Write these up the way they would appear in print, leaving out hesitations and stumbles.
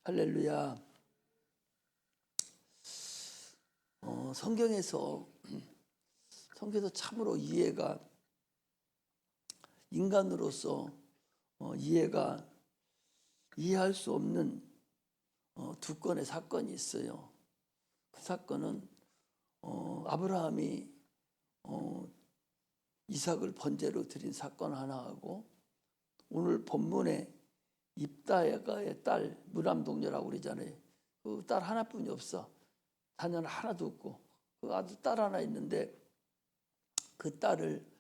할렐루야. 성경에서 참으로 인간으로서 이해할 수 없는 두 건의 사건이 있어요. 그 사건은 아브라함이 이삭을 번제로 드린 사건 하나하고, 오늘 본문에 입다가의 딸 무람동녀라고 그러잖아요. 그 딸 하나뿐이 없어. 자녀는 하나도 없고 그 아들 딸 하나 있는데 그 딸을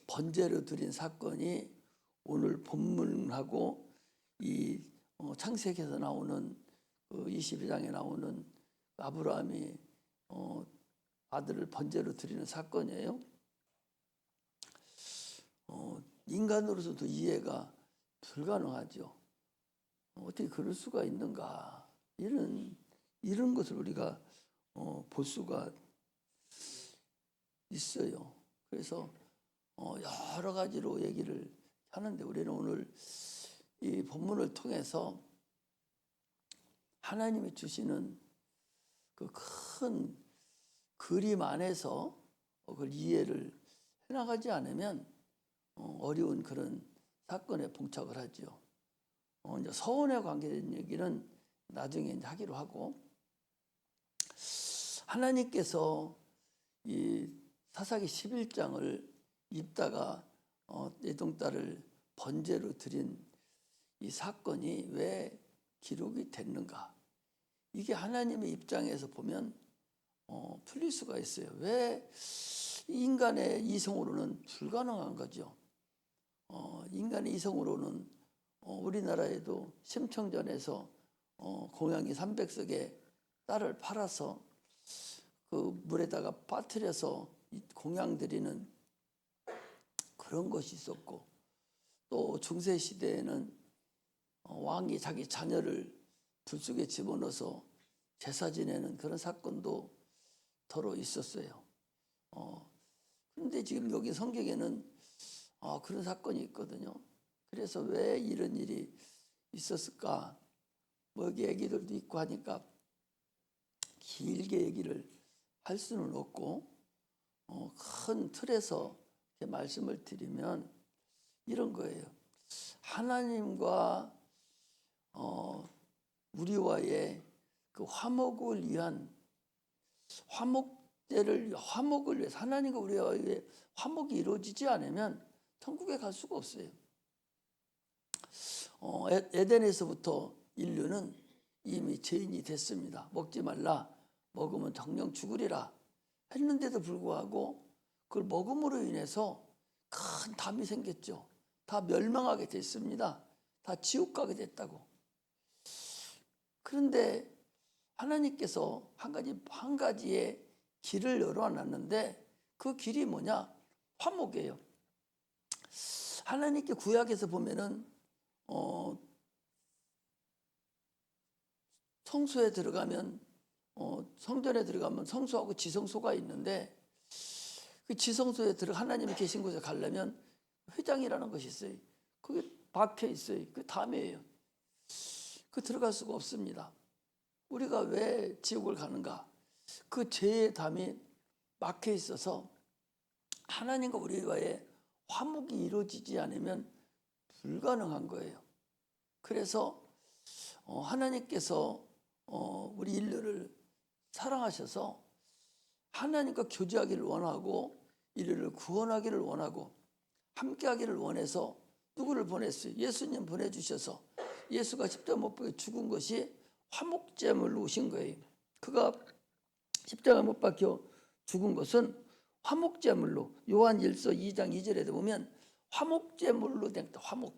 번제로 드린 사건이 오늘 본문하고 이 창세기에서 나오는 그 22장에 나오는 아브라함이 아들을 번제로 드리는 사건이에요. 인간으로서도 이해가 불가능하죠. 어떻게 그럴 수가 있는가? 이런 것을 우리가 볼 수가 있어요. 그래서 여러 가지로 얘기를 하는데, 우리는 오늘 이 본문을 통해서 하나님이 주시는 그 큰 그림 안에서 그걸 이해를 해나가지 않으면 어려운 그런 사건에 봉착을 하죠. 이제 서원에 관계된 얘기는 나중에 이제 하기로 하고, 하나님께서 이 사사기 11장을 입다가 외동딸을 번제로 드린 이 사건이 왜 기록이 됐는가? 이게 하나님의 입장에서 보면 풀릴 수가 있어요. 왜 인간의 이성으로는 불가능한 거죠. 인간의 이성으로는 우리나라에도 심청전에서 공양이 300석의 딸을 팔아서 그 물에다가 빠뜨려서 공양 드리는 그런 것이 있었고, 또 중세 시대에는 왕이 자기 자녀를 불 속에 집어넣어서 제사 지내는 그런 사건도 더러 있었어요. 그런데 지금 여기 성경에는 그런 사건이 있거든요. 그래서 왜 이런 일이 있었을까? 뭐 여기 얘기들도 있고 하니까 길게 얘기를 할 수는 없고, 큰 틀에서 이렇게 말씀을 드리면 이런 거예요. 하나님과 우리와의 그 화목을 위한 화목을 위해서, 하나님과 우리와의 화목이 이루어지지 않으면 천국에 갈 수가 없어요. 에덴에서부터 인류는 이미 죄인이 됐습니다. 먹지 말라, 먹으면 정령 죽으리라 했는데도 불구하고 그걸 먹음으로 인해서 큰 담이 생겼죠. 다 멸망하게 됐습니다. 다 지옥 가게 됐다고. 그런데 하나님께서 한 가지의 길을 열어놨는데, 그 길이 뭐냐? 화목이에요. 하나님께 구약에서 보면은 성소에 들어가면 성전에 들어가면 성소하고 지성소가 있는데, 그 지성소에 하나님이 계신 곳에 가려면 회장이라는 것이 있어요. 그게 박혀 있어요. 그 담이에요. 그 들어갈 수가 없습니다. 우리가 왜 지옥을 가는가? 그 죄의 담이 막혀 있어서 하나님과 우리와의 화목이 이루어지지 않으면 불가능한 거예요. 그래서 하나님께서 우리 인류를 사랑하셔서 하나님과 교제하기를 원하고 인류를 구원하기를 원하고 함께하기를 원해서 누구를 보냈어요? 예수님 보내주셔서 예수가 십자가 못 박혀 죽은 것이 화목제물로 오신 거예요. 그가 십자가 못 박혀 죽은 것은 화목제물로, 요한 1서 2장 2절에 보면 화목제물로 된 화목,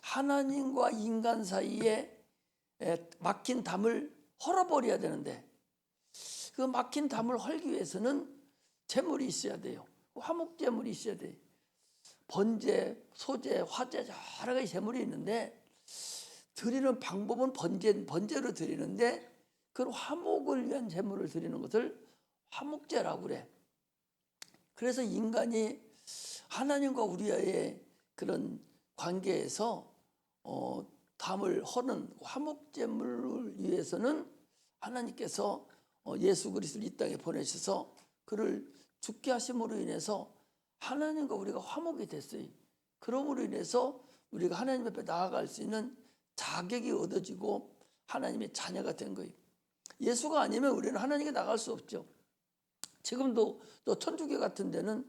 하나님과 인간 사이에 막힌 담을 헐어버려야 되는데, 그 막힌 담을 헐기 위해서는 제물이 있어야 돼요. 화목제물이 있어야 돼요. 번제, 소제, 화제 여러 가지 제물이 있는데, 드리는 방법은 번제로 드리는데, 그 화목을 위한 제물을 드리는 것을 화목제라고 그래. 그래서 인간이 하나님과 우리와의 그런 관계에서 담을 허는 화목제물을 위해서는 하나님께서 예수 그리스도를 이 땅에 보내셔서 그를 죽게 하심으로 인해서 하나님과 우리가 화목이 됐어요. 그러므로 인해서 우리가 하나님 앞에 나아갈 수 있는 자격이 얻어지고 하나님의 자녀가 된 거예요. 예수가 아니면 우리는 하나님께 나갈 수 없죠. 지금도 또 천주교 같은 데는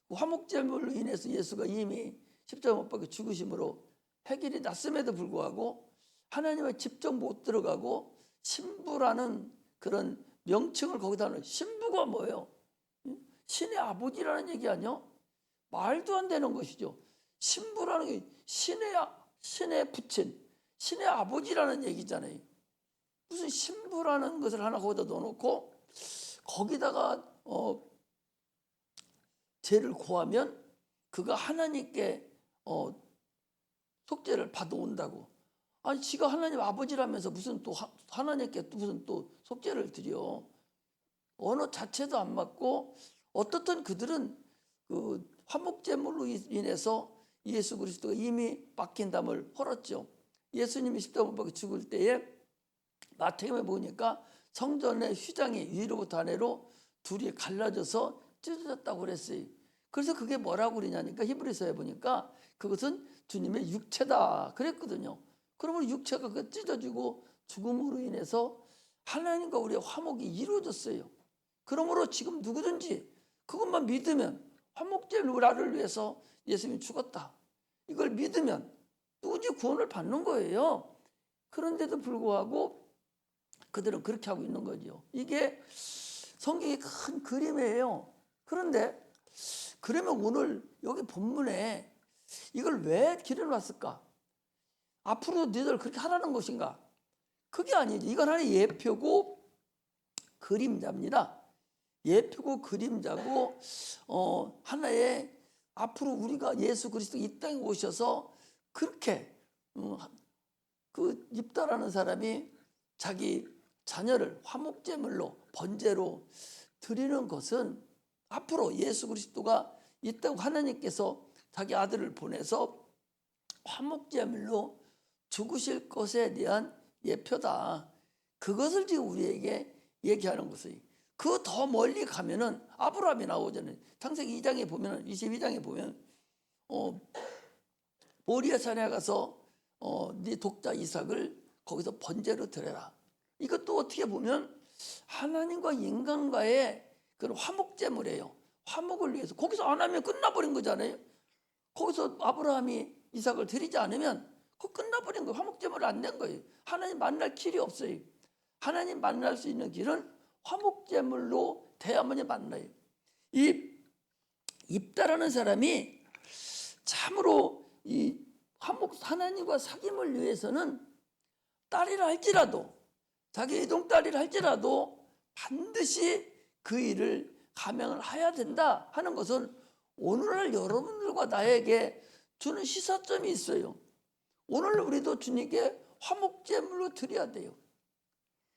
화목제물로 인해서 예수가 이미 십자가 못 박혀 죽으심으로 해결이 났음에도 불구하고 하나님의 직접 못 들어가고 신부라는 그런 명칭을 거기다 넣어요. 신부가 뭐예요? 신의 아버지라는 얘기 아니요? 말도 안 되는 것이죠. 신부라는 게 신의 부친, 신의 아버지라는 얘기잖아요. 무슨 신부라는 것을 하나 거기다 넣어놓고 거기다가 죄를 고하면 그가 하나님께 속죄를 받아온다고. 아니 지가 하나님 아버지라면서 무슨 또 하나님께 또 무슨 또 속죄를 드려. 언어 자체도 안 맞고 어떻든 그들은 그 화목제물로 인해서 예수 그리스도가 이미 박힌 담을 헐었죠. 예수님이 십자가 못 박혀 죽을 때에 마태복음에 보니까 성전의 휘장이 위로부터 아래로 둘이 갈라져서 찢어졌다고 그랬어요. 그래서 그게 뭐라고 그러냐니까 히브리서에 보니까 그것은 주님의 육체다 그랬거든요. 그러면 육체가 그 찢어지고 죽음으로 인해서 하나님과 우리의 화목이 이루어졌어요. 그러므로 지금 누구든지 그것만 믿으면 화목제물을 위해서 예수님이 죽었다. 이걸 믿으면 누구든지 구원을 받는 거예요. 그런데도 불구하고 그들은 그렇게 하고 있는 거죠. 이게 성경의 큰 그림이에요. 그런데 그러면 오늘 여기 본문에 이걸 왜 길어놨을까? 앞으로 너희들 그렇게 하라는 것인가? 그게 아니지. 이건 하나의 예표고 그림자입니다. 예표고 그림자고 하나의 앞으로 우리가 예수 그리스도 이 땅에 오셔서 그렇게 그 입다라는 사람이 자기 자녀를 화목제물로 번제로 드리는 것은 앞으로 예수 그리스도가 이 땅 하나님께서 자기 아들을 보내서 화목제물로 죽으실 것에 대한 예표다. 그것을 지금 우리에게 얘기하는 것이. 그 더 멀리 가면은 아브라함이 나오잖아요. 창세기 2장에 보면 22장에 보면 모리아 산에 가서 네 독자 이삭을 거기서 번제로 드려라. 이것도 어떻게 보면 하나님과 인간과의 그런 화목제물이에요. 화목을 위해서. 거기서 안 하면 끝나버린 거잖아요. 거기서 아브라함이 이삭을 드리지 않으면 그거 끝나버린 거예요. 화목제물이 안 된 거예요. 하나님 만날 길이 없어요. 하나님 만날 수 있는 길은 화목제물로 돼야만이 만나요. 이 입다라는 사람이 참으로 이 하나님과 사귐을 위해서는 딸이라 할지라도 자기 이동딸이라 할지라도 반드시 그 일을 감행을 해야 된다 하는 것은 오늘날 여러분들과 나에게 주는 시사점이 있어요. 오늘 우리도 주님께 화목제물로 드려야 돼요.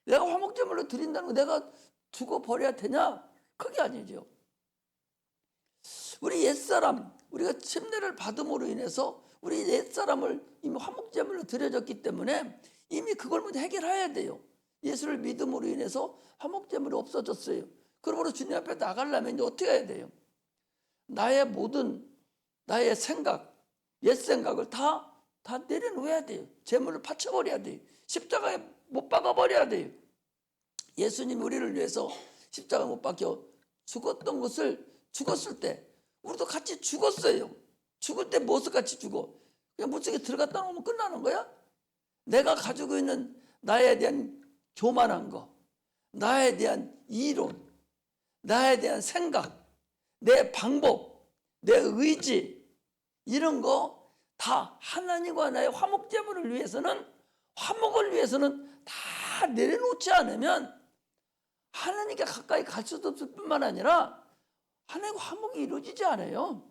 내가 화목제물로 드린다는 거 내가 죽어버려야 되냐? 그게 아니죠. 우리 옛사람, 우리가 침례를 받음으로 인해서 우리 옛사람을 이미 화목제물로 드려졌기 때문에 이미 그걸 먼저 해결해야 돼요. 예수를 믿음으로 인해서 화목제물이 없어졌어요. 그러므로 주님 앞에 나가려면 이제 어떻게 해야 돼요? 나의 모든 나의 생각, 옛 생각을 다 내려놓아야 돼요. 제물을 바쳐버려야 돼요. 십자가에 못 박아버려야 돼요. 예수님이 우리를 위해서 십자가 못 박혀 죽었던 것을 죽었을 때 우리도 같이 죽었어요. 죽을 때 무엇을 같이 죽어? 그냥 물속에 들어갔다 나오면 끝나는 거야? 내가 가지고 있는 나에 대한 교만한 거, 나에 대한 이론, 나에 대한 생각, 내 방법, 내 의지 이런 거 다 하나님과 나의 화목제물을 위해서는 화목을 위해서는 다 내려놓지 않으면 하나님께 가까이 갈 수도 없을 뿐만 아니라 하나님과 화목이 이루어지지 않아요.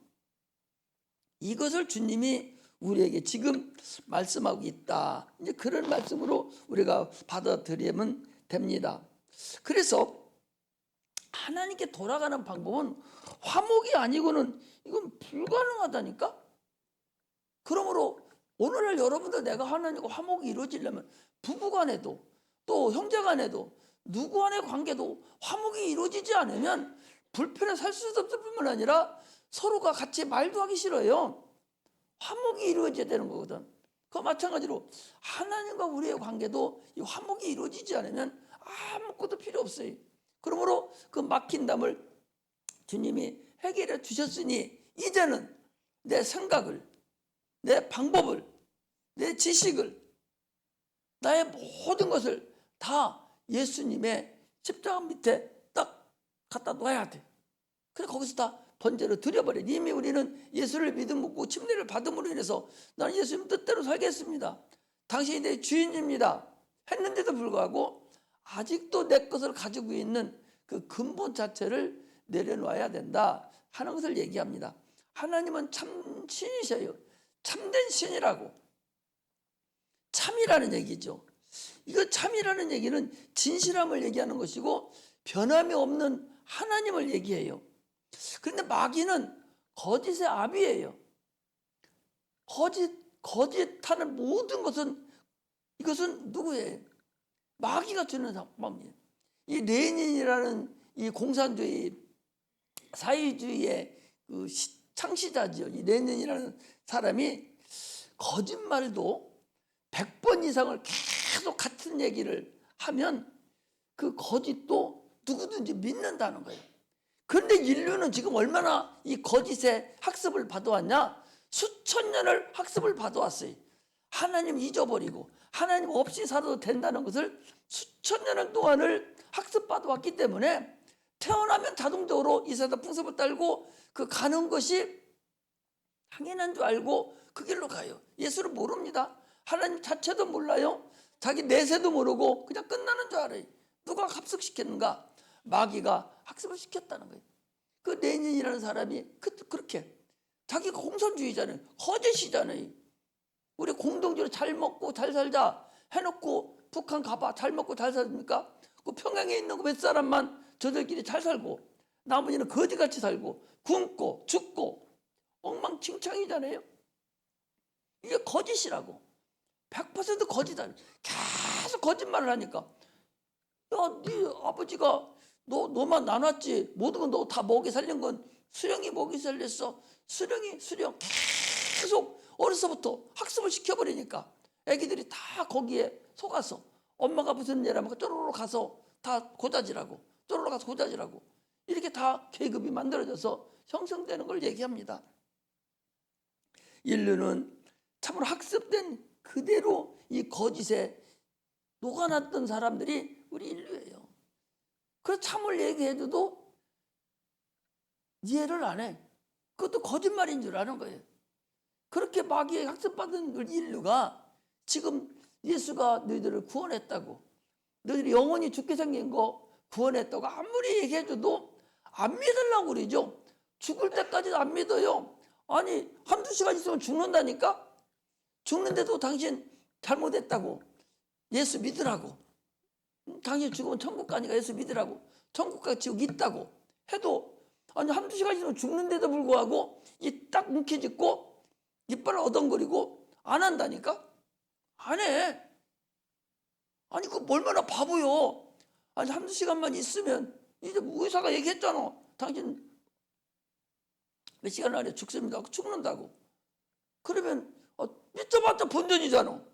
이것을 주님이 우리에게 지금 말씀하고 있다. 이제 그런 말씀으로 우리가 받아들이면 됩니다. 그래서 하나님께 돌아가는 방법은 화목이 아니고는 이건 불가능하다니까. 그러므로 오늘날 여러분들 내가 하나님과 화목이 이루어지려면 부부간에도 또 형제간에도 누구 간의 관계도 화목이 이루어지지 않으면 불편해 살 수도 없을 뿐만 아니라 서로가 같이 말도 하기 싫어요. 화목이 이루어져야 되는 거거든. 그 마찬가지로 하나님과 우리의 관계도 이 화목이 이루어지지 않으면 아무것도 필요 없어요. 그러므로 그 막힌 담을 주님이 해결해 주셨으니 이제는 내 생각을, 내 방법을, 내 지식을, 나의 모든 것을 다 예수님의 십자가 밑에 딱 갖다 놔야 돼. 그래서 거기서 다 번제로 드려버려. 이미 우리는 예수를 믿음고 침례를 받음으로 인해서 나는 예수님 뜻대로 살겠습니다, 당신이 내 주인입니다 했는데도 불구하고 아직도 내 것을 가지고 있는 그 근본 자체를 내려놔야 된다 하는 것을 얘기합니다. 하나님은 참 신이셔요. 참된 신이라고. 참이라는 얘기죠. 이거 참이라는 얘기는 진실함을 얘기하는 것이고 변함이 없는 하나님을 얘기해요. 그런데 마귀는 거짓의 아비예요. 거짓하는 모든 것은 이것은 누구예요? 마귀가 주는 상품이에요. 이 레닌이라는 이 공산주의 사회주의의 그 창시자죠. 이 레닌이라는 사람이 거짓말도 100번 이상을 계속 같은 얘기를 하면 그 거짓도 누구든지 믿는다는 거예요. 그런데 인류는 지금 얼마나 이 거짓의 학습을 받아왔냐? 수천 년을 학습을 받아왔어요. 하나님 잊어버리고 하나님 없이 살아도 된다는 것을 수천 년 동안을 학습받아왔기 때문에 태어나면 자동적으로 이 세상 풍습을 따르고 그 가는 것이 당연한 줄 알고 그 길로 가요. 예수를 모릅니다. 하나님 자체도 몰라요. 자기 내세도 모르고 그냥 끝나는 줄 알아요. 누가 합숙시켰는가? 마귀가 학습을 시켰다는 거예요. 그 레닌이라는 사람이 그렇게 자기가 공산주의잖아요. 거짓이잖아요. 우리 공동체로 잘 먹고 잘 살자 해놓고 북한 가봐 잘 먹고 잘 삽니까? 그 평양에 있는 그 몇 사람만 저들끼리 잘 살고 나머지는 거지같이 살고 굶고 죽고 엉망진창이잖아요. 이게 거짓이라고. 100% 거짓이다. 계속 거짓말을 하니까 야, 네 아버지가 너만 나눴지 모든 건 너 다 먹이 살린 건 수령이 먹이 살렸어. 수령 계속 어려서부터 학습을 시켜버리니까 애기들이 다 거기에 속아서 엄마가 무슨 일 하면 쪼로로 가서 다 고자질하고 쪼로로 가서 고자질하고 이렇게 다 계급이 만들어져서 형성되는 걸 얘기합니다. 인류는 참으로 학습된 그대로 이 거짓에 녹아났던 사람들이 우리 인류예요. 그래서 참을 얘기해줘도 이해를 안 해. 그것도 거짓말인 줄 아는 거예요. 그렇게 마귀에 학습받은 인류가 지금 예수가 너희들을 구원했다고, 너희들이 영원히 죽게 생긴 거 구원했다고 아무리 얘기해줘도 안 믿으려고 그러죠. 죽을 때까지도 안 믿어요. 아니 한두 시간 있으면 죽는다니까. 죽는데도 당신 잘못했다고 예수 믿으라고, 당신 죽으면 천국 가니까 예수 믿으라고, 천국과 지옥 있다고 해도 아니 한두 시간 있으면 죽는데도 불구하고 이 딱 뭉켜짓고 이빨을 어덩거리고 안 한다니까. 안 해. 아니 그 얼마나 바보요. 아니 한두 시간만 있으면 이제 의사가 얘기했잖아. 당신 몇 시간 안에 죽습니다. 죽는다고. 그러면 믿자마자 본전이잖아.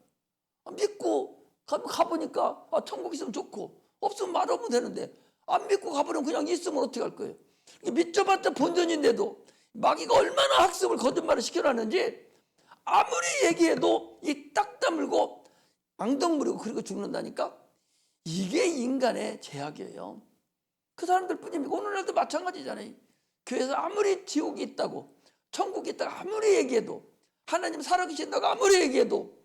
믿고 가보니까 천국 있으면 좋고 없으면 말하면 되는데 안 믿고 가버리면 그냥 있으면 어떻게 할 거예요. 믿자마자 본전인데도 마귀가 얼마나 학습을 거짓말을 시켜놨는지 아무리 얘기해도 이 딱 다물고 앙덩 부리고 그리고 죽는다니까. 이게 인간의 죄악이에요. 그 사람들 뿐입니다. 오늘날도 마찬가지잖아요. 교회에서 아무리 지옥이 있다고 천국이 있다고 아무리 얘기해도 하나님 살아계신다고 아무리 얘기해도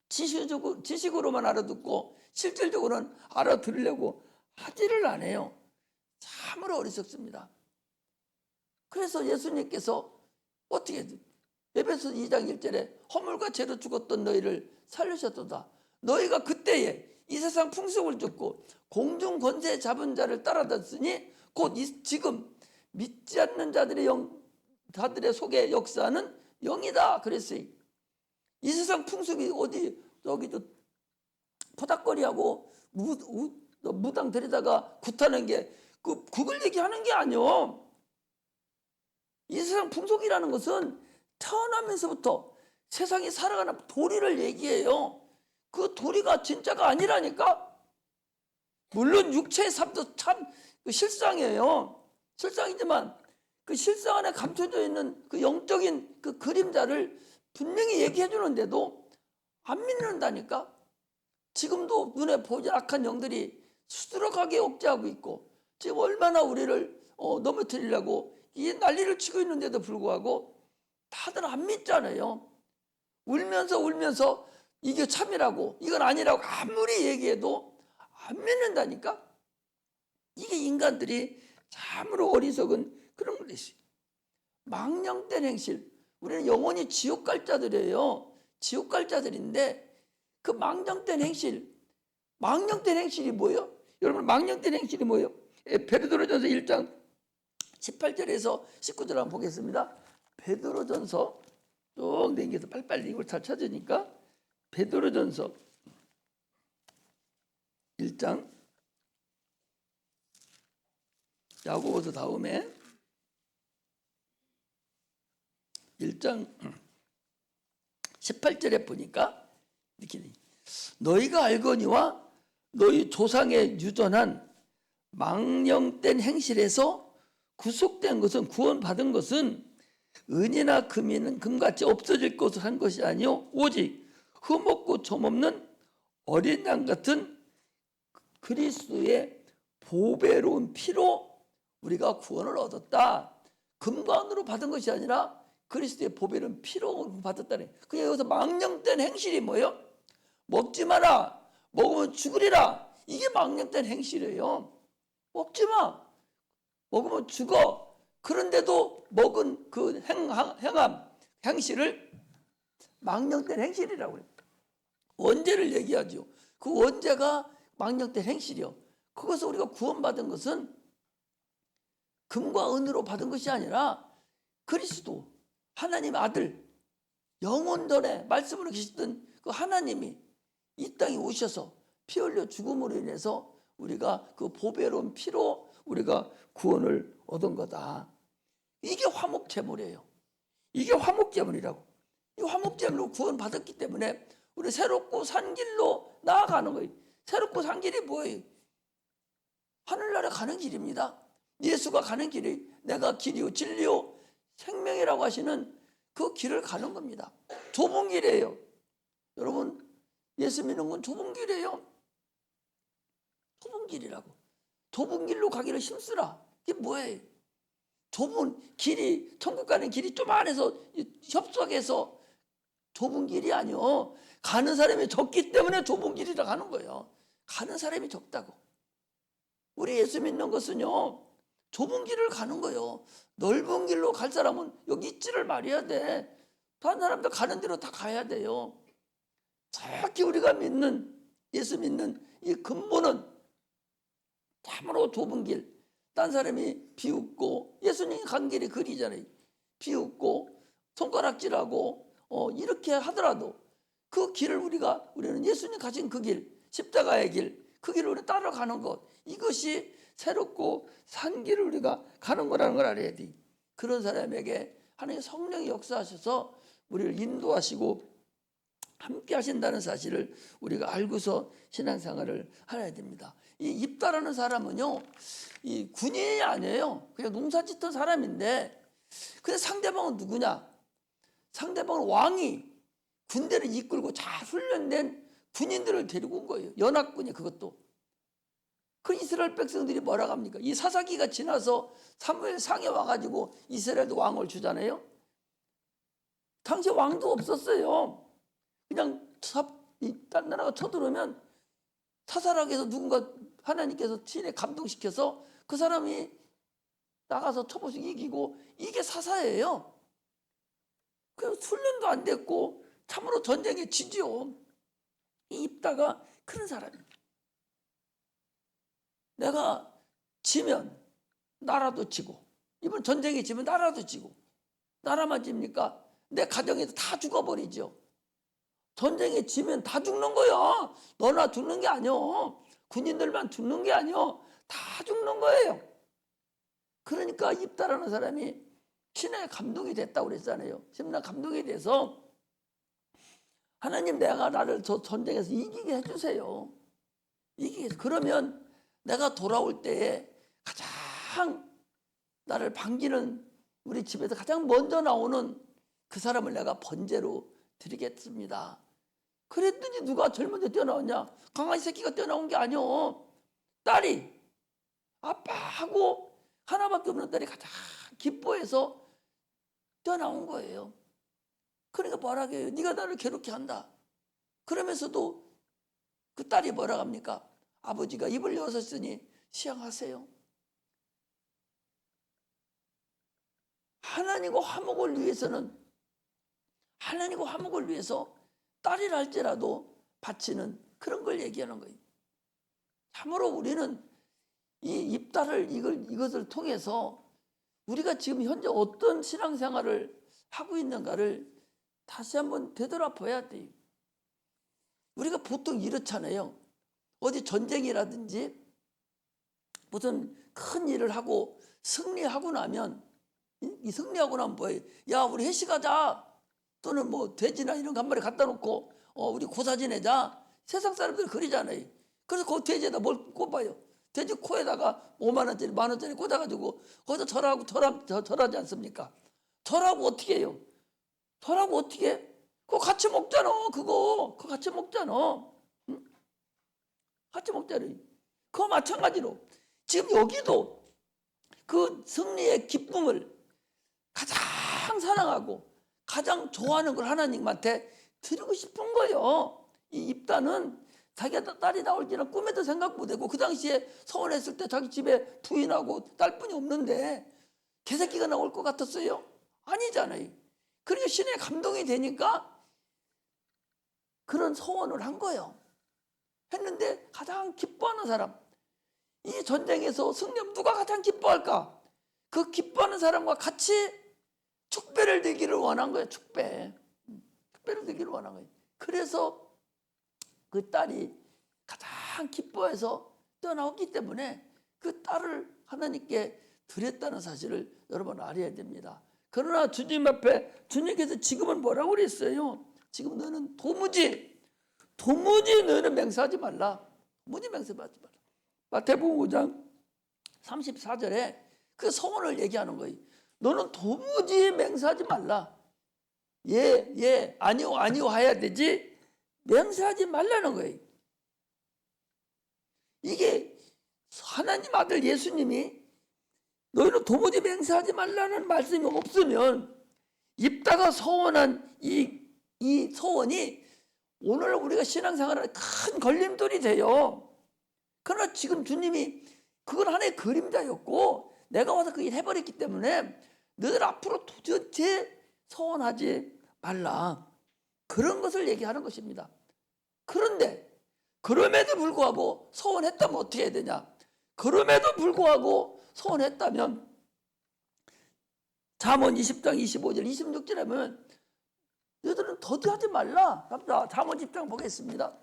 지식으로만 알아듣고 실질적으로는 알아들으려고 하지를 않아요. 참으로 어리석습니다. 그래서 예수님께서 어떻게 에베소 2장 1절에 허물과 죄로 죽었던 너희를 살리셨도다. 너희가 그때에 이 세상 풍속을 쫓고 공중 권세 잡은 자를 따라다녔으니 곧 지금 믿지 않는 자들의 속에 역사하는 영이다 그랬어요. 이 세상 풍습이 어디 저기 저 포닥거리하고 무당 데리다가 굿하는 게 그걸 얘기하는 게 아니요. 이 세상 풍속이라는 것은 태어나면서부터 세상이 살아가는 도리를 얘기해요. 그 도리가 진짜가 아니라니까. 물론 육체의 삶도 참 실상이에요. 실상이지만 그 실상 안에 감춰져 있는 그 영적인 그 그림자를 분명히 얘기해 주는데도 안 믿는다니까. 지금도 눈에 보지 악한 영들이 수두룩하게 억제하고 있고, 지금 얼마나 우리를 넘어뜨리려고 이 난리를 치고 있는데도 불구하고 다들 안 믿잖아요. 울면서 이게 참이라고, 이건 아니라고 아무리 얘기해도 안 믿는다니까. 이게 인간들이 참으로 어리석은 그런 것이. 망령된 행실. 우리는 영원히 지옥 갈 자들이에요. 지옥 갈 자들인데 그 망령된 행실이 뭐예요? 여러분, 망령된 행실이 뭐예요? 베드로전서 1장 18절에서 19절 한번 보겠습니다. 베드로전서 쭉 넘겨서 빨리빨리 이걸 잘 찾으니까 베드로전서 1장 야고보서 다음에 1장 18절에 보니까 이렇게 너희가 알거니와 너희 조상의 유전한 망령된 행실에서 구속된 것은 구원받은 것은 은이나 금이는 금같이 없어질 것을 한 것이 아니요 오직 흠없고 점없는 어린 양 같은 그리스도의 보배로운 피로 우리가 구원을 얻었다. 금과 은으로 받은 것이 아니라 그리스도의 보배로운 피로 받았다네. 그냥 여기서 망령된 행실이 뭐예요? 먹지 마라, 먹으면 죽으리라. 이게 망령된 행실이에요. 먹지 마, 먹으면 죽어. 그런데도 먹은 그 행실을 망령된 행실이라고 해요. 원죄를 얘기하죠. 그 원죄가 망령된 행실이요. 그것을 우리가 구원받은 것은 금과 은으로 받은 것이 아니라 그리스도 하나님 아들 영원전에 말씀으로 계시던 그 하나님이 이 땅에 오셔서 피 흘려 죽음으로 인해서 우리가 그 보배로운 피로 우리가 구원을 얻은 거다. 이게 화목제물이에요. 이게 화목제물이라고. 이 화목제물로 구원받았기 때문에 우리 새롭고 산 길로 나아가는 거예요. 새롭고 산 길이 뭐예요? 하늘나라 가는 길입니다. 예수가 가는 길이 내가 길이요 진리요 생명이라고 하시는 그 길을 가는 겁니다. 좁은 길이에요. 여러분, 예수 믿는 건 좁은 길이에요. 좁은 길이라고. 좁은 길로 가기를 힘쓰라. 이게 뭐예요? 좁은 길이, 천국 가는 길이 좀 안에서 협석해서 좁은 길이 아니요. 가는 사람이 적기 때문에 좁은 길이라 가는 거예요. 가는 사람이 적다고. 우리 예수 믿는 것은요, 좁은 길을 가는 거예요. 넓은 길로 갈 사람은 여기 있지를 말해야 돼. 다른 사람들 가는 대로 다 가야 돼요. 정확히 우리가 믿는, 예수 믿는 이 근본은 참으로 좁은 길. 딴 사람이 비웃고, 예수님이 간 길이 그리잖아요. 비웃고 손가락질하고 이렇게 하더라도 그 길을 우리는 예수님 가신 그 길, 십자가의 길, 그 길을 우리 따라가는 것, 이것이 새롭고 산 길을 우리가 가는 거라는 걸 알아야 돼. 그런 사람에게 하나님 성령이 역사하셔서 우리를 인도하시고 함께 하신다는 사실을 우리가 알고서 신앙생활을 해야 됩니다. 이 입다라는 사람은요, 이 군인이 아니에요. 그냥 농사 짓던 사람인데, 근데 상대방은 누구냐? 상대방은 왕이 군대를 이끌고 잘 훈련된 군인들을 데리고 온 거예요. 연합군이. 그것도. 그 이스라엘 백성들이 뭐라고 합니까? 이 사사기가 지나서 사무엘 상에 와가지고 이스라엘도 왕을 주잖아요. 당시 왕도 없었어요. 그냥 딴 나라가 쳐들어오면 사사라고 해서 누군가 하나님께서 신에 감동시켜서 그 사람이 나가서 쳐보시고 이기고, 이게 사사예요. 그래서 훈련도 안 됐고 참으로 전쟁에 지지요. 이 입다가 그런 사람입니다. 내가 지면 나라도 지고, 이번 전쟁에 지면 나라도 지고, 나라만 집니까? 내 가정에도 다 죽어버리죠. 전쟁에 지면 다 죽는 거야. 너나 죽는 게 아니여. 군인들만 죽는 게 아니여. 다 죽는 거예요. 그러니까 입다라는 사람이 신의 감동이 됐다고 그랬잖아요. 신의 감동이 돼서 하나님, 내가 나를 저 전쟁에서 이기게 해주세요. 이기게. 그러면 내가 돌아올 때에 가장 나를 반기는, 우리 집에서 가장 먼저 나오는 그 사람을 내가 번제로 드리겠습니다. 그랬더니 누가 제일 먼저 뛰어나왔냐? 강아지 새끼가 뛰어나온 게 아니오. 딸이, 아빠하고 하나밖에 없는 딸이 가장 기뻐해서 뛰어나온 거예요. 그러니까 뭐라 해요? 네가 나를 괴롭게 한다. 그러면서도 그 딸이 뭐라 합니까? 아버지가 입을 여셨으니 시향하세요. 하나님과 화목을 위해서는, 하나님과 화목을 위해서 딸이라 할지라도 바치는 그런 걸 얘기하는 거예요. 참으로 우리는 이 입다를 이것을 통해서 우리가 지금 현재 어떤 신앙생활을 하고 있는가를 다시 한번 되돌아봐야 돼요. 우리가 보통 이렇잖아요. 어디 전쟁이라든지 무슨 큰 일을 하고 승리하고 나면, 이 승리하고 나면 뭐예요? 야, 우리 회식하자. 또는 뭐 돼지나 이런 거 한 마리 갖다 놓고 우리 고사 지내자. 세상 사람들 그러잖아요. 그래서 그 돼지에다 뭘 꼽아요? 돼지 코에다가 5만 원짜리, 1만 원짜리 꽂아가지고 거기서 절하지 않습니까? 절하고 어떻게 해요? 절하고 어떻게 해? 그거 같이 먹잖아. 그거 같이 먹잖아. 응? 같이 먹잖아. 그거 마찬가지로 지금 여기도 그 승리의 기쁨을 가장 사랑하고 가장 좋아하는 걸 하나님한테 드리고 싶은 거예요. 이 입다는 자기 딸이 나올지는 꿈에도 생각 못하고, 그 당시에 서원했을 때 자기 집에 부인하고 딸뿐이 없는데 개새끼가 나올 것 같았어요? 아니잖아요. 그러니까 신의 감동이 되니까 그런 소원을 한 거예요. 했는데 가장 기뻐하는 사람, 이 전쟁에서 승리하면 누가 가장 기뻐할까? 그 기뻐하는 사람과 같이 축배를 드기를 원한 거예요. 축배를 드기를 원한 거예요. 그래서 그 딸이 가장 기뻐해서 떠나왔기 때문에 그 딸을 하나님께 드렸다는 사실을 여러분 알아야 됩니다. 그러나 주님 앞에 주님께서 지금은 뭐라고 그랬어요? 지금 너는 도무지 너는 맹세하지 말라. 도무지 맹세하지 말라. 마태복음 5장 34절에 그 소원을 얘기하는 거예요. 너는 도무지 맹세하지 말라. 예, 아니요 해야 되지. 맹세하지 말라는 거예요. 이게 하나님 아들 예수님이 너희는 도무지 맹세하지 말라는 말씀이 없으면 입다가 소원한 이 소원이 오늘 우리가 신앙생활에 큰 걸림돌이 돼요. 그러나 지금 주님이 그건 하나의 그림자였고 내가 와서 그 일 해버렸기 때문에 너희들 앞으로 도대체 소원하지 말라. 그런 것을 얘기하는 것입니다. 그런데 그럼에도 불구하고 소원했다면 어떻게 해야 되냐? 그럼에도 불구하고 소원했다면 잠언 20장 25절 26절에 보면 너희들은 더디하지 말라. 잠언 10장 보겠습니다.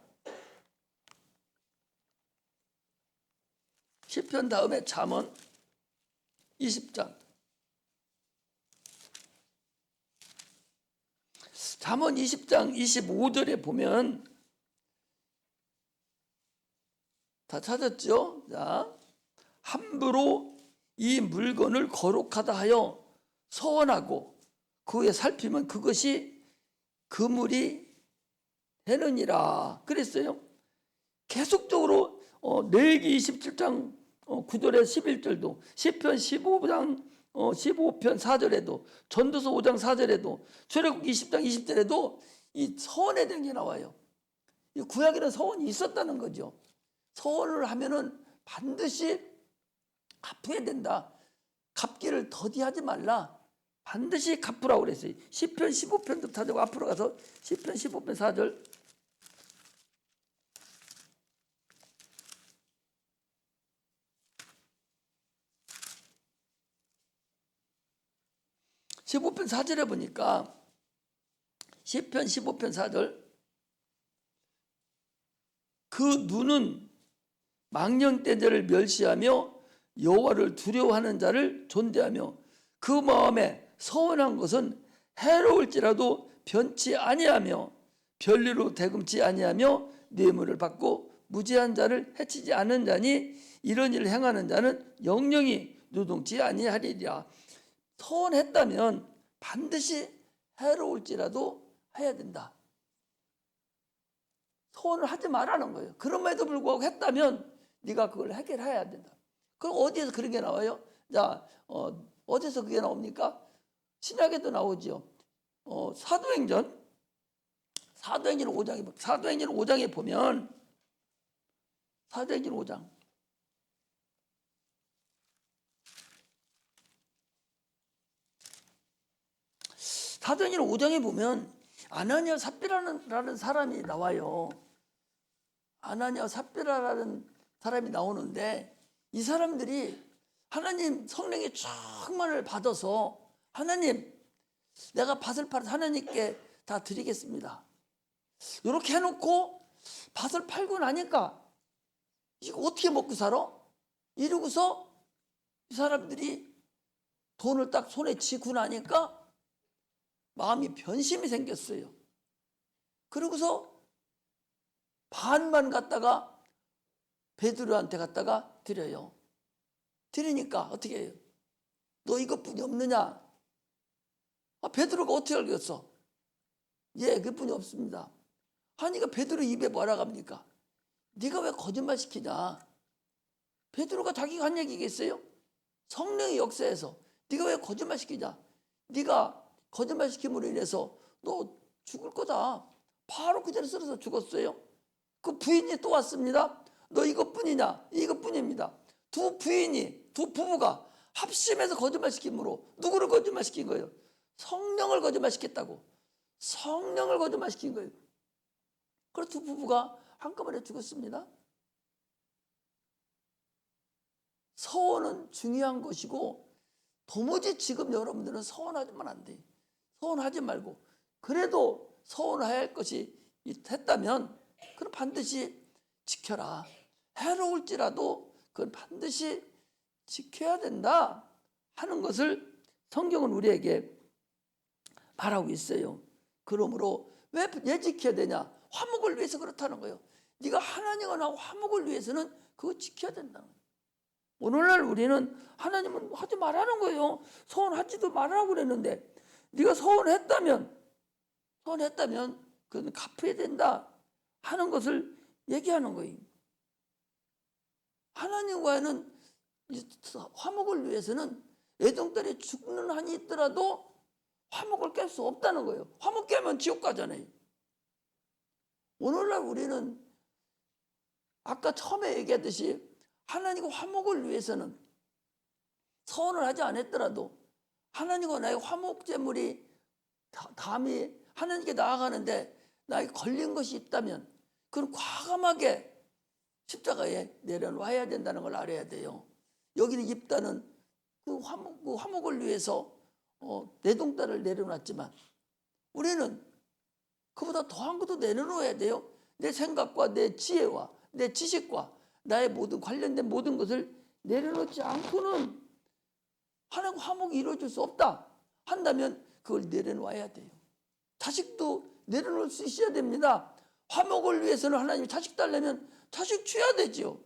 시편 다음에 잠언 20장. 잠언 20장 25절에 보면 다 찾았죠? 자, 함부로 이 물건을 거룩하다 하여 서원하고 그 후에 살피면 그것이 그물이 되느니라 그랬어요. 계속적으로 레위기 27장 9절에 11절도 시편 15장 15편 4절에도 전도서 5장 4절에도 출애굽기 20장 20절에도 이 서원에 대한 게 나와요. 이 구약에는 서원이 있었다는 거죠. 서원을 하면은 반드시 갚아야 된다. 갚기를 더디하지 말라. 반드시 갚으라고 그랬어요. 시편 15편도 찾아고 앞으로 가서 시편 15편 4절. (15편 4절에) 보니까 시편 15편 4절 그 눈은 망령된 자를 멸시하며 여호와를 두려워하는 자를 존대하며 그 마음에 서운한 것은 해로울지라도 변치 아니하며 별리로 대금치 아니하며 뇌물을 받고 무지한 자를 해치지 않은 자니 이런 일을 행하는 자는 영영이 누동치 아니하리라. 서운했다면 반드시 해로울지라도 해야 된다. 서운을 하지 말라는 거예요. 그럼에도 불구하고 했다면 네가 그걸 해결해야 된다. 그럼 어디에서 그런 게 나와요? 자, 어디서 그게 나옵니까? 신약에도 나오죠. 사도행전 5장에 보면 사도행전 5장 사도행전 5장에 보면 아나니아 삽비라는 사람이 나와요. 아나니아 삽비라라는 사람이 나오는데 이 사람들이 하나님 성령의 충만을 받아서 하나님 내가 밭을 팔아서 하나님께 다 드리겠습니다. 이렇게 해놓고 밭을 팔고 나니까 이거 어떻게 먹고 살아? 이러고서 이 사람들이 돈을 딱 손에 쥐고 나니까 마음이 변심이 생겼어요. 그러고서 반만 갖다가 베드로한테 갖다가 드려요. 드리니까 어떻게 해요? 너 이것뿐이 없느냐? 베드로가 어떻게 알겠어? 예, 그뿐이 없습니다. 하니까 베드로 입에 뭐라 합니까? 네가 왜 거짓말 시키냐? 베드로가 자기가 한 얘기겠어요? 성령의 역사에서 네가 왜 거짓말 시키냐? 네가 거짓말 시킴으로 인해서 너 죽을 거다. 바로 그 자리에 쓰러져 죽었어요. 그 부인이 또 왔습니다. 너 이것뿐이냐? 이것뿐입니다. 두 부부가 합심해서 거짓말 시킴으로 누구를 거짓말 시킨 거예요? 성령을 거짓말 시켰다고. 성령을 거짓말 시킨 거예요. 그래서 두 부부가 한꺼번에 죽었습니다. 서원은 중요한 것이고 도무지 지금 여러분들은 서원하지만 안 돼. 서원하지 말고 그래도 서원해야 할 것이 했다면 그럼 반드시 지켜라. 해로울지라도 그건 반드시 지켜야 된다 하는 것을 성경은 우리에게 말하고 있어요. 그러므로 왜 지켜야 되냐? 화목을 위해서 그렇다는 거예요. 네가 하나님과 나하고 화목을 위해서는 그거 지켜야 된다는 거예요. 오늘날 우리는 하나님은 하지 말라는 거예요. 서운하지도 말라고 그랬는데 네가 서운했다면 그건 갚아야 된다 하는 것을 얘기하는 거예요. 하나님과는 화목을 위해서는 애동딸이 죽는 한이 있더라도 화목을 깰 수 없다는 거예요. 화목 깨면 지옥 가잖아요. 오늘날 우리는 아까 처음에 얘기했듯이 하나님과 화목을 위해서는 서원을 하지 않았더라도 하나님과 나의 화목 제물이 담이 하나님께 나아가는데 나에게 걸린 것이 있다면 그건 과감하게 십자가에 내려놔야 된다는 걸 알아야 돼요. 여기는 입다는 그 화목을 위해서 내동딸을 내려놨지만 우리는 그보다 더한 것도 내려놓아야 돼요. 내 생각과 내 지혜와 내 지식과 나의 모든 관련된 모든 것을 내려놓지 않고는 하나님 화목이 이루어질 수 없다 한다면 그걸 내려놓아야 돼요. 자식도 내려놓을 수 있어야 됩니다. 화목을 위해서는 하나님이 자식 달라면 자식 줘야 되죠.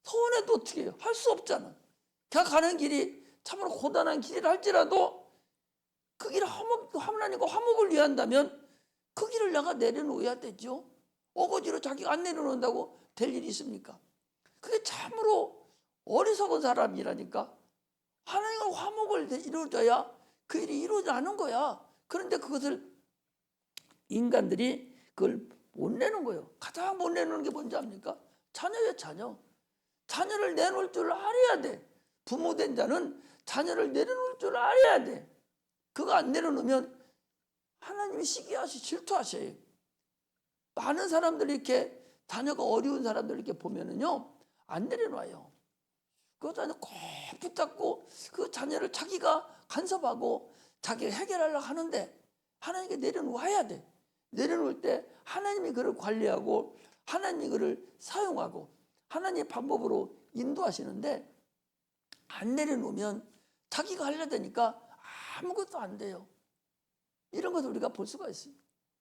서운해도 어떻게 해요? 할 수 없잖아. 걔가 가는 길이 참으로 고단한 길이라 할지라도 그 길을 하나님과 화목을 위한다면 그 길을 내가 내려놓아야 되죠. 어거지로 자기가 안 내려놓는다고 될 일이 있습니까? 그게 참으로 어리석은 사람이라니까. 하나님과 화목을 이루어져야 그 일이 이루어지는 거야. 그런데 그것을 인간들이 그걸 못 내는 거예요. 가장 못 내놓는 게 뭔지 압니까? 자녀예요, 자녀. 자녀를 내놓을 줄 알아야 돼. 부모된 자는 자녀를 내려놓을 줄 알아야 돼. 그거 안 내려놓으면 하나님이 시기하시 질투하셔요. 많은 사람들이 이렇게 자녀가 어려운 사람들 이렇게 보면은요 안 내려놔요. 그 자녀 꼭 붙잡고 그 자녀를 자기가 간섭하고 자기가 해결하려고 하는데 하나님께 내려놓아야 돼. 내려놓을 때 하나님이 그를 관리하고 하나님이 그를 사용하고 하나님의 방법으로 인도하시는데 안 내려놓으면 자기가 하려다니까 아무것도 안 돼요. 이런 것을 우리가 볼 수가 있어요.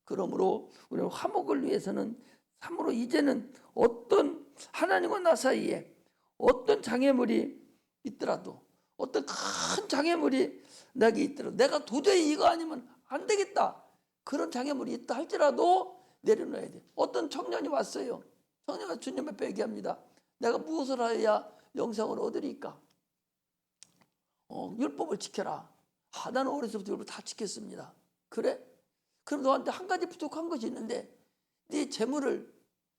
그러므로 우리는 화목을 위해서는 참으로 이제는 어떤 하나님과 나 사이에 어떤 장애물이 있더라도 어떤 큰 장애물이 내게 있더라도 내가 도저히 이거 아니면 안 되겠다. 그런 장애물이 있다 할지라도 내려놔야 돼. 어떤 청년이 왔어요. 청년이 주님 앞에 얘기합니다. 내가 무엇을 하여야 영생을 얻으리까? 율법을 지켜라. 나는 어려서부터 율법을 다 지켰습니다. 그래? 그럼 너한테 한 가지 부족한 것이 있는데 네 재물을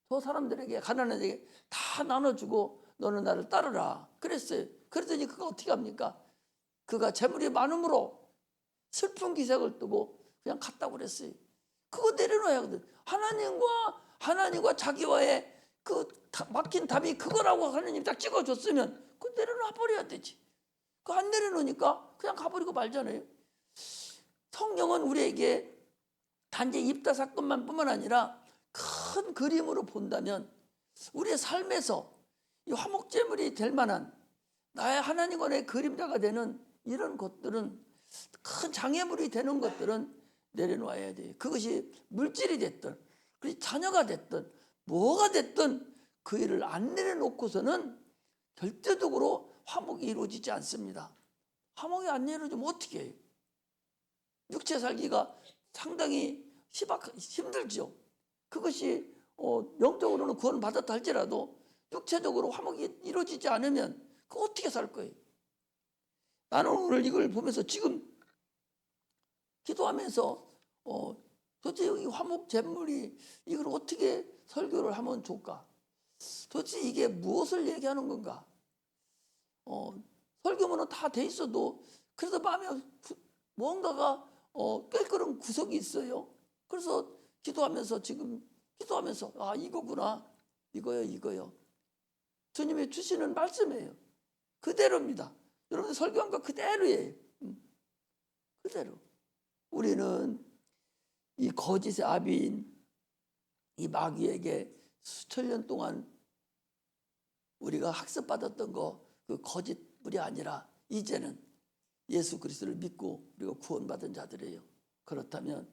저 사람들에게 가난한 자에게 다 나눠주고 너는 나를 따르라. 그랬어요. 그랬더니 그가 어떻게 합니까? 그가 재물이 많음으로 슬픈 기색을 뜨고 그냥 갔다고 그랬어요. 그거 내려놔야 하거든. 하나님과 자기와의 그 막힌 답이 그거라고 하나님 딱 찍어줬으면 그거 내려놔 버려야 되지. 그거 안 내려놓으니까 그냥 가버리고 말잖아요. 성경은 우리에게 단지 입다 사건만 뿐만 아니라 큰 그림으로 본다면 우리의 삶에서 이 화목제물이 될 만한 나의 하나님과의 그림자가 되는 이런 것들은 큰 장애물이 되는 것들은 내려놓아야 돼요. 그것이 물질이 됐든 그것이 자녀가 됐든 뭐가 됐든 그 일을 안 내려놓고서는 절대적으로 화목이 이루어지지 않습니다. 화목이 안 이루어지면 어떻게 해요? 육체 살기가 상당히 힘들죠. 그것이 영적으로는 구원 받았다 할지라도 육체적으로 화목이 이루어지지 않으면 그거 어떻게 살 거예요? 나는 오늘 이걸 보면서 지금 기도하면서 도대체 이 화목 제물이 이걸 어떻게 설교를 하면 좋을까? 도대체 이게 무엇을 얘기하는 건가? 설교문은 다 돼 있어도 그래도 마음에 뭔가가 꿰끄는 구석이 있어요. 그래서 기도하면서 이거구나. 이거요. 주님이 주시는 말씀이에요. 그대로입니다. 여러분 설교한 거 그대로예요. 그대로. 우리는 이 거짓의 아비인 이 마귀에게 수천 년 동안 우리가 학습받았던 그 거짓물이 아니라 이제는 예수 그리스도를 믿고 우리가 구원받은 자들이에요. 그렇다면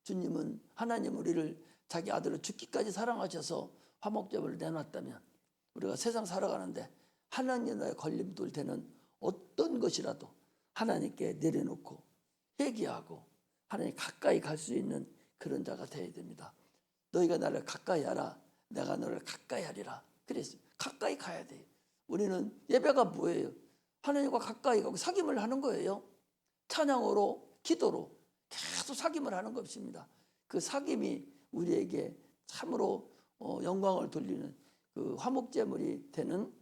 주님은 하나님 우리를 자기 아들을 죽기까지 사랑하셔서 화목제물을 내놨다면 우리가 세상 살아가는데 하나님의 걸림돌 되는 어떤 것이라도 하나님께 내려놓고 회개하고 하나님 가까이 갈 수 있는 그런 자가 되어야 됩니다. 너희가 나를 가까이 하라. 내가 너를 가까이 하리라. 그랬어요. 가까이 가야 돼요. 우리는 예배가 뭐예요? 하나님과 가까이 가고 사귐을 하는 거예요. 찬양으로 기도로 계속 사귐을 하는 것입니다. 그 사귐이 우리에게 참으로 영광을 돌리는 그 화목제물이 되는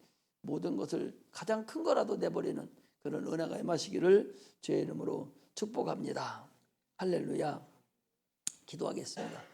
모든 것을 가장 큰 거라도 내버리는 그런 은혜가 임하시기를 주의 이름으로 축복합니다. 할렐루야. 기도하겠습니다.